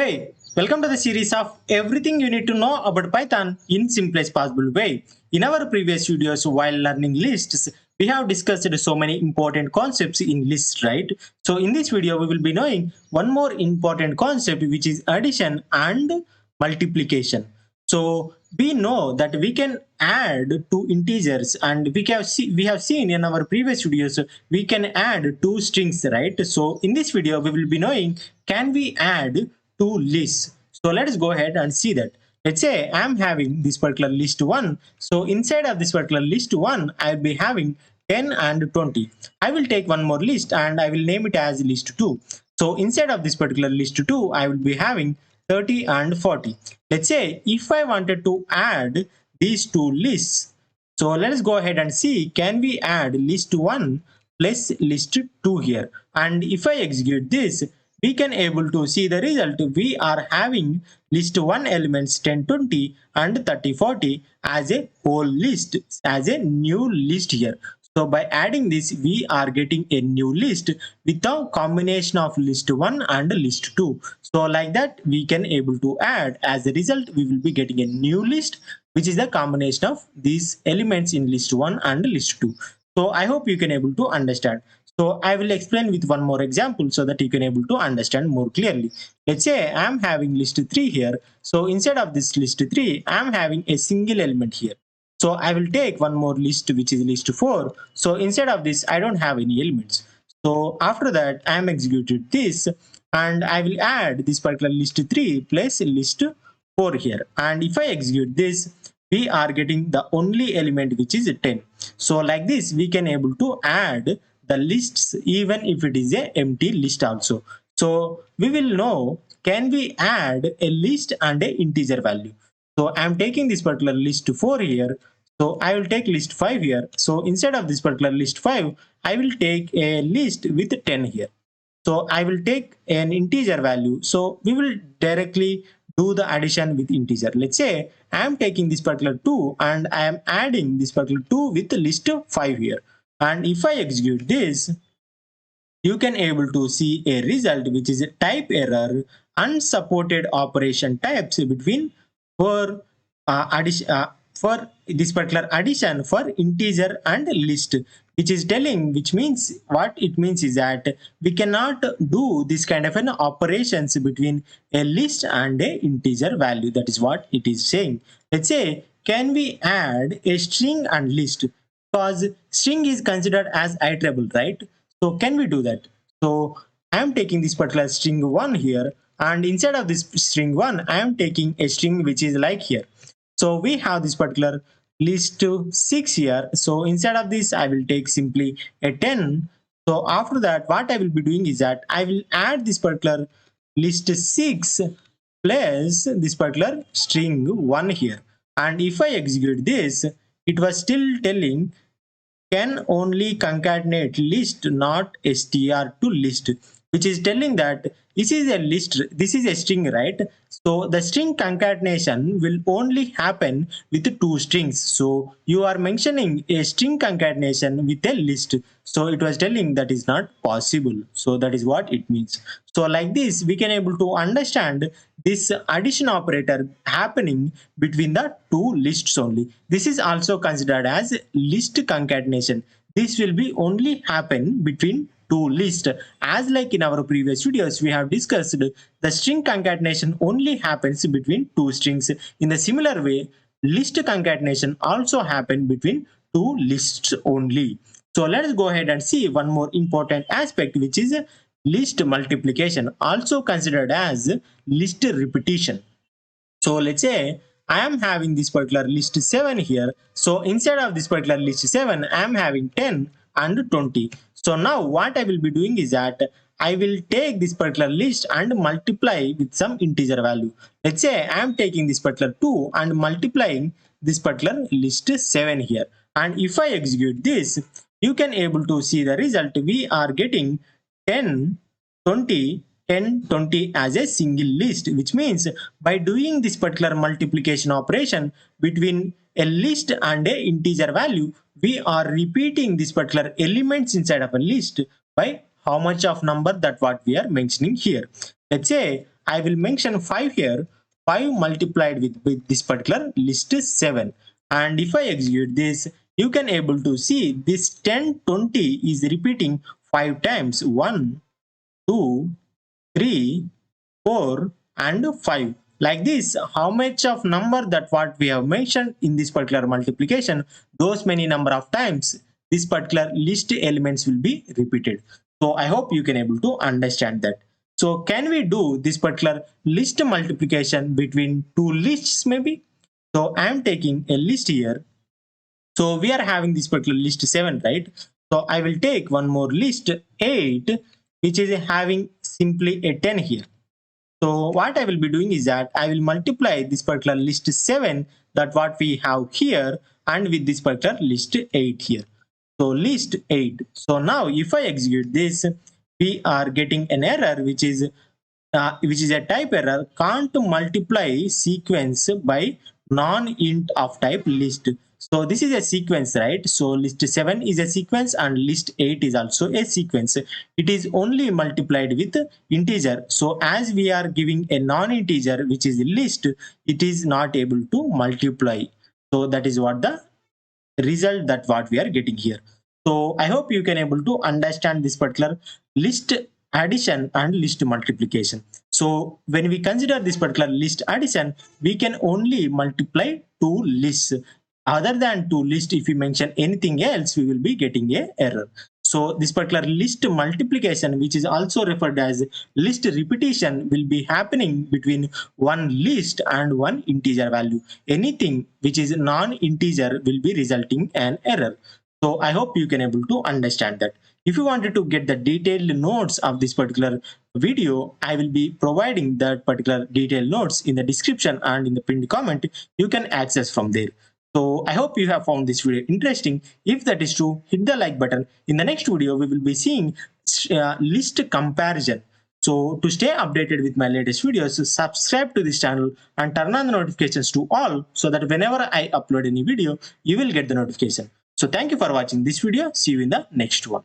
Hey, welcome to the series of everything you need to know about Python in simplest possible way. In our previous videos while learning lists, we have discussed so many important concepts in lists, right? So in this video, we will be knowing one more important concept, which is addition and multiplication. So we know that we can add two integers, and we have seen in our previous videos we can add two strings, right? So in this video we will be knowing, can we add two lists? So let's go ahead and see that. Let's say I'm having this particular list 1. So inside of this particular list 1, I'll be having 10 and 20. I will take one more list and I will name it as list 2. So inside of this particular list 2, I will be having 30 and 40. Let's say if I wanted to add these two lists, so let's go ahead and see, can we add list 1 plus list 2 here? And if I execute this, we can able to see the result. We are having list 1 elements 10, 20 and 30, 40 as a whole list, as a new list here. So by adding this, we are getting a new list with a combination of list 1 and list 2. So like that, we can able to add. As a result, we will be getting a new list, which is the combination of these elements in list 1 and list 2. So I hope you can able to understand. So I will explain with one more example so that you can able to understand more clearly. Let's say I am having list 3 here. So instead of this list 3, I am having a single element here. So I will take one more list, which is list 4. So instead of this, I don't have any elements. So after that, I am executed this and I will add this particular list 3 plus list 4 here. And if I execute this, we are getting the only element, which is 10. So like this, we can able to add the lists even if it is a empty list also. So we will know, can we add a list and a integer value? So I am taking this particular list 4 here. So I will take list 5 here. So instead of this particular list 5, I will take a list with 10 here. So I will take an integer value. So we will directly do the addition with integer. Let's say I am taking this particular 2 and I am adding this particular 2 with list 5 here. And if I execute this, you can able to see a result, which is a type error, unsupported operation types between for for this particular addition for integer and list, which is telling, which means what it means is that we cannot do this kind of an operations between a list and a integer value. That is what it is saying. Let's say, can we add a string and list? Because string is considered as iterable, right? So can we do that? So I am taking this particular string 1 here, and inside of this string 1, I am taking a string which is like here. So we have this particular list 6 here. So inside of this, I will take simply a 10. So after that, what I will be doing is that I will add this particular list 6 plus this particular string 1 here. And if I execute this, it was still telling, can only concatenate list, not str to list, which is telling that this is a list, this is a string, right? So the string concatenation will only happen with two strings. So you are mentioning a string concatenation with a list. So it was telling that is not possible. So that is what it means. So like this, we can able to understand this addition operator happening between the two lists only. This is also considered as list concatenation. This will be only happen between two lists. As like in our previous videos, we have discussed the string concatenation only happens between two strings. In the similar way, list concatenation also happen between two lists only. So let's go ahead and see one more important aspect, which is list multiplication, also considered as list repetition. So let's say I am having this particular list 7 here. So inside of this particular list 7, I am having 10 and 20. So now what I will be doing is that I will take this particular list and multiply with some integer value. Let's say I am taking this particular 2 and multiplying this particular list 7 here. And if I execute this, you can able to see the result. We are getting 10, 20, 10, 20 as a single list, which means by doing this particular multiplication operation between a list and a integer value, we are repeating this particular elements inside of a list by how much of number that what we are mentioning here. Let's say I will mention 5 here. 5 multiplied with this particular list is 7. And if I execute this, you can able to see this 10, 20 is repeating 5 times. 1, 2, 3, 4 and 5. Like this, how much of number that what we have mentioned in this particular multiplication, those many number of times this particular list elements will be repeated. So I hope you can able to understand that. So can we do this particular list multiplication between two lists maybe? So I am taking a list here. So we are having this particular list 7, right? So I will take one more list 8, which is having simply a 10 here. So what I will be doing is that I will multiply this particular list 7 that what we have here and with this particular list 8 here. So list 8. So now if I execute this, we are getting an error which is a type error, can't multiply sequence by non-int of type list. So this is a sequence, right? So list 7 is a sequence and list 8 is also a sequence. It is only multiplied with integer. So as we are giving a non-integer which is a list, it is not able to multiply. So that is what the result that what we are getting here. So I hope you can able to understand this particular list addition and list multiplication. So when we consider this particular list addition, we can only multiply two lists. Other than two lists, if we mention anything else, we will be getting a error. So this particular list multiplication, which is also referred as list repetition, will be happening between one list and one integer value. Anything which is non-integer will be resulting an error. So I hope you can able to understand that. If you wanted to get the detailed notes of this particular video, I will be providing that particular detailed notes in the description and in the pinned comment. You can access from there. So I hope you have found this video interesting. If that is true, hit the like button. In the next video, we will be seeing list comparison. So to stay updated with my latest videos, subscribe to this channel and turn on the notifications to all so that whenever I upload any video, you will get the notification. So thank you for watching this video. See you in the next one.